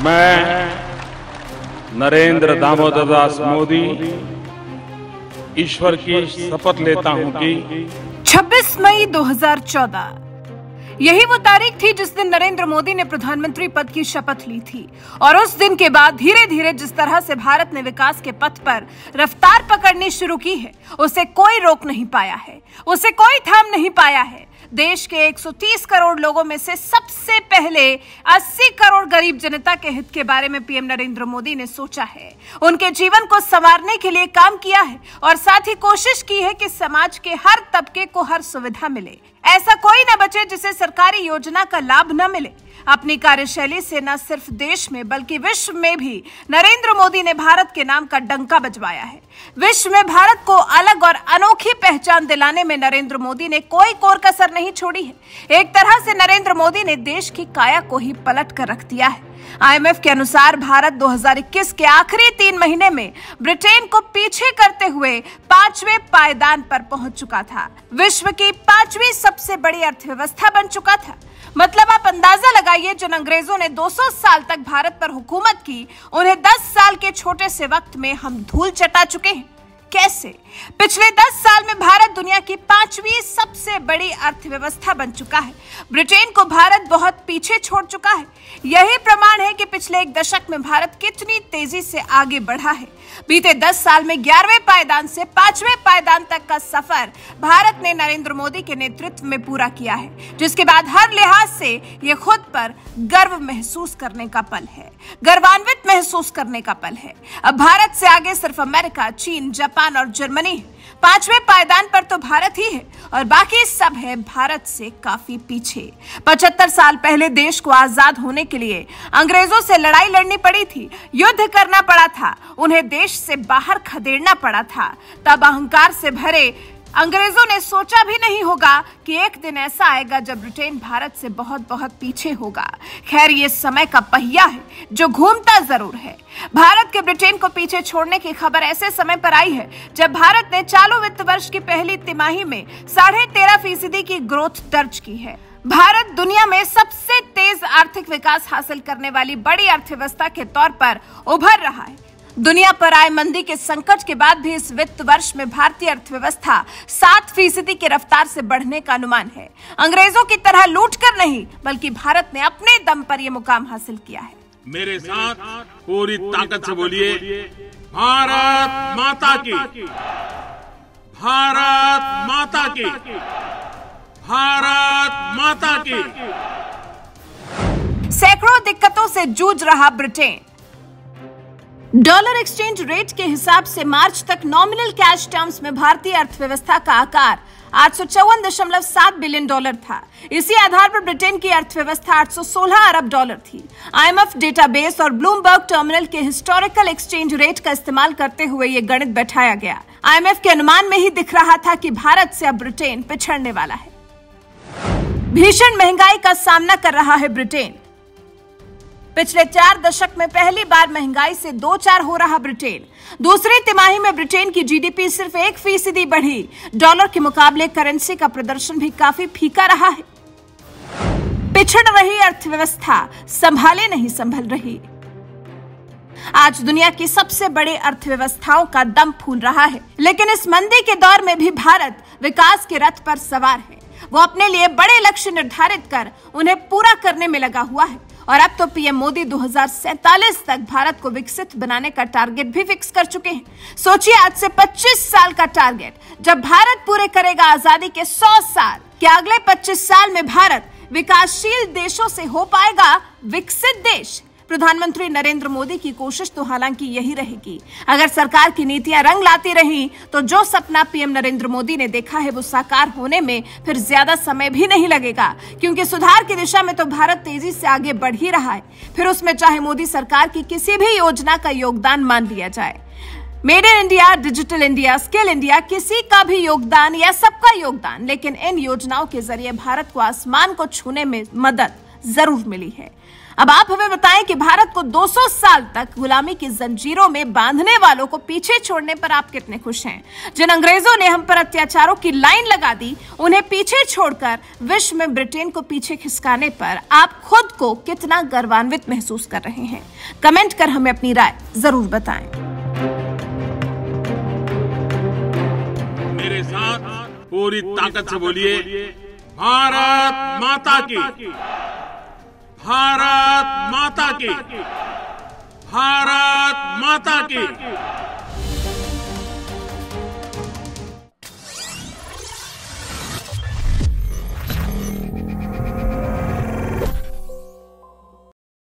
मैं नरेंद्र दामोदर दास मोदी ईश्वर की शपथ लेता हूं कि 26 मई 2014 यही वो तारीख थी जिस दिन नरेंद्र मोदी ने प्रधानमंत्री पद की शपथ ली थी। और उस दिन के बाद धीरे धीरे जिस तरह से भारत ने विकास के पथ पर रफ्तार पकड़नी शुरू की है, उसे कोई रोक नहीं पाया है, उसे कोई थाम नहीं पाया है। देश के 130 करोड़ लोगों में से सबसे पहले 80 करोड़ गरीब जनता के हित के बारे में पीएम नरेंद्र मोदी ने सोचा है, उनके जीवन को संवारने के लिए काम किया है और साथ ही कोशिश की है कि समाज के हर तबके को हर सुविधा मिले, ऐसा कोई न बचे जिसे सरकारी योजना का लाभ न मिले। अपनी कार्यशैली से न सिर्फ देश में बल्कि विश्व में भी नरेंद्र मोदी ने भारत के नाम का डंका बजवाया है। विश्व में भारत को अलग और अनोखी पहचान दिलाने में नरेंद्र मोदी ने कोई कोर कसर नहीं छोड़ी है। एक तरह से नरेंद्र मोदी ने देश की काया को ही पलट कर रख दिया है। IMF के अनुसार भारत 2021 के आखिरी 3 महीने में ब्रिटेन को पीछे करते हुए 5वें पायदान पर पहुंच चुका था। विश्व की 5वीं सबसे बड़ी अर्थव्यवस्था बन चुका था। मतलब आप अंदाजा लगाइए, जिन अंग्रेजों ने 200 साल तक भारत पर हुकूमत की, उन्हें 10 साल के छोटे से वक्त में हम धूल चटा चुके हैं। कैसे? पिछले 10 साल में भारत दुनिया की 5वीं सबसे बड़ी अर्थव्यवस्था बन चुका है। ब्रिटेन को भारत बहुत पीछे छोड़ चुका है। यही प्रमाण है कि पिछले 1 दशक में भारत कितनी तेजी से आगे बढ़ा है। बीते 10 साल में 11वें पायदान से 5वें पायदान तक का सफर भारत ने नरेंद्र मोदी के नेतृत्व में पूरा किया है, जिसके बाद हर लिहाज से ये खुद पर गर्व महसूस करने का पल है, गर्वान्वित महसूस करने का पल है। अब भारत से आगे सिर्फ अमेरिका, चीन, जापान और जर्मनी है। 5वें पायदान पर तो भारत ही है और बाकी सब है भारत से काफी पीछे। 75 साल पहले देश को आजाद होने के लिए अंग्रेजों से लड़ाई लड़नी पड़ी थी, युद्ध करना पड़ा था, उन्हें देश से बाहर खदेड़ना पड़ा था। तब अहंकार से भरे अंग्रेजों ने सोचा भी नहीं होगा कि एक दिन ऐसा आएगा जब ब्रिटेन भारत से बहुत बहुत पीछे होगा। खैर, ये समय का पहिया है जो घूमता जरूर है। भारत के ब्रिटेन को पीछे छोड़ने की खबर ऐसे समय पर आई है जब भारत ने चालू वित्त वर्ष की पहली तिमाही में 13.5% की ग्रोथ दर्ज की है। भारत दुनिया में सबसे तेज आर्थिक विकास हासिल करने वाली बड़ी अर्थव्यवस्था के तौर पर उभर रहा है। दुनिया पर आए मंदी के संकट के बाद भी इस वित्त वर्ष में भारतीय अर्थव्यवस्था 7% की रफ्तार से बढ़ने का अनुमान है। अंग्रेजों की तरह लूटकर नहीं, बल्कि भारत ने अपने दम पर यह मुकाम हासिल किया है। मेरे साथ पूरी ताकत से बोलिए, भारत माता की, भारत माता की, भारत माता की। सैकड़ों दिक्कतों से जूझ रहा ब्रिटेन। डॉलर एक्सचेंज रेट के हिसाब से मार्च तक नॉमिनल कैश टर्म्स में भारतीय अर्थव्यवस्था का आकार 854.7 बिलियन डॉलर था। इसी आधार पर ब्रिटेन की अर्थव्यवस्था 816 अरब डॉलर थी। IMF डेटाबेस और ब्लूमबर्ग टर्मिनल के हिस्टोरिकल एक्सचेंज रेट का इस्तेमाल करते हुए ये गणित बैठाया गया। IMF के अनुमान में ही दिख रहा था कि भारत से अब ब्रिटेन पिछड़ने वाला है। भीषण महंगाई का सामना कर रहा है ब्रिटेन। पिछले 4 दशक में पहली बार महंगाई से 2-4 हो रहा ब्रिटेन। दूसरी तिमाही में ब्रिटेन की GDP सिर्फ 1% बढ़ी। डॉलर के मुकाबले करेंसी का प्रदर्शन भी काफी फीका रहा है। पिछड़ रही अर्थव्यवस्था संभाले नहीं संभल रही। आज दुनिया की सबसे बड़ी अर्थव्यवस्थाओं का दम फूल रहा है, लेकिन इस मंदी के दौर में भी भारत विकास के रथ पर सवार है। वो अपने लिए बड़े लक्ष्य निर्धारित कर उन्हें पूरा करने में लगा हुआ है। और अब तो पीएम मोदी 2047 तक भारत को विकसित बनाने का टारगेट भी फिक्स कर चुके हैं। सोचिए, आज से 25 साल का टारगेट जब भारत पूरे करेगा आजादी के 100 साल, क्या अगले 25 साल में भारत विकासशील देशों से हो पाएगा विकसित देश? प्रधानमंत्री नरेंद्र मोदी की कोशिश तो हालांकि यही रहेगी। अगर सरकार की नीतियां रंग लाती रही तो जो सपना पीएम नरेंद्र मोदी ने देखा है वो साकार होने में फिर ज्यादा समय भी नहीं लगेगा, क्योंकि सुधार की दिशा में तो भारत तेजी से आगे बढ़ ही रहा है। फिर उसमें चाहे मोदी सरकार की किसी भी योजना का योगदान मान लिया जाए, made in India, digital India, skill India, किसी का भी योगदान या सबका योगदान, लेकिन इन योजनाओं के जरिए भारत को आसमान को छूने में मदद जरूर मिली है। अब आप हमें बताएं कि भारत को 200 साल तक गुलामी की जंजीरों में बांधने वालों को पीछे छोड़ने पर आप कितने खुश हैं? जिन अंग्रेजों ने हम पर अत्याचारों की लाइन लगा दी, उन्हें पीछे छोड़कर विश्व में ब्रिटेन को पीछे खिसकाने पर आप खुद को कितना गर्वान्वित महसूस कर रहे हैं? कमेंट कर हमें अपनी राय जरूर बताएं। मेरे साथ पूरी ताकत से बोलिए, भारत माता की, भारत माता की, भारत माता की।